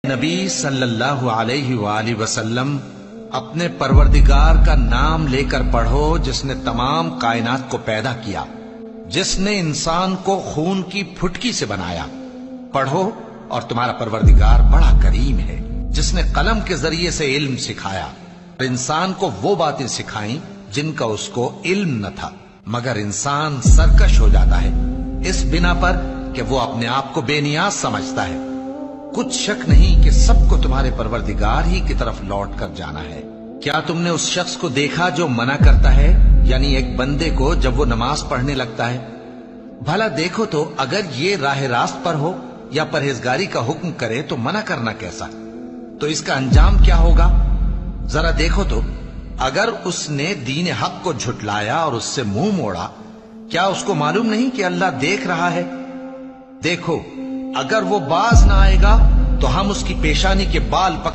نبی صلی اللہ علیہ وآلہ وسلم اپنے پروردگار کا نام لے کر پڑھو جس نے تمام کائنات کو پیدا کیا، جس نے انسان کو خون کی پھٹکی سے بنایا۔ پڑھو اور تمہارا پروردگار بڑا کریم ہے، جس نے قلم کے ذریعے سے علم سکھایا اور انسان کو وہ باتیں سکھائیں جن کا اس کو علم نہ تھا، مگر انسان سرکش ہو جاتا ہے اس بنا پر کہ وہ اپنے آپ کو بے نیاز سمجھتا ہے۔ کچھ شک نہیں کہ سب کو تمہارے پروردگار ہی کی طرف لوٹ کر جانا ہے۔ کیا تم نے اس شخص کو دیکھا جو منع کرتا ہے، یعنی ایک بندے کو جب وہ نماز پڑھنے لگتا ہے؟ بھلا دیکھو تو اگر یہ راہ راست پر ہو یا پرہیزگاری کا حکم کرے تو منع کرنا کیسا؟ تو اس کا انجام کیا ہوگا؟ ذرا دیکھو تو اگر اس نے دین حق کو جھٹلایا اور اس سے منہ موڑا، کیا اس کو معلوم نہیں کہ اللہ دیکھ رہا ہے؟ دیکھو اگر وہ باز نہ آئے گا تو ہم اس کی پیشانی کے بال پکڑ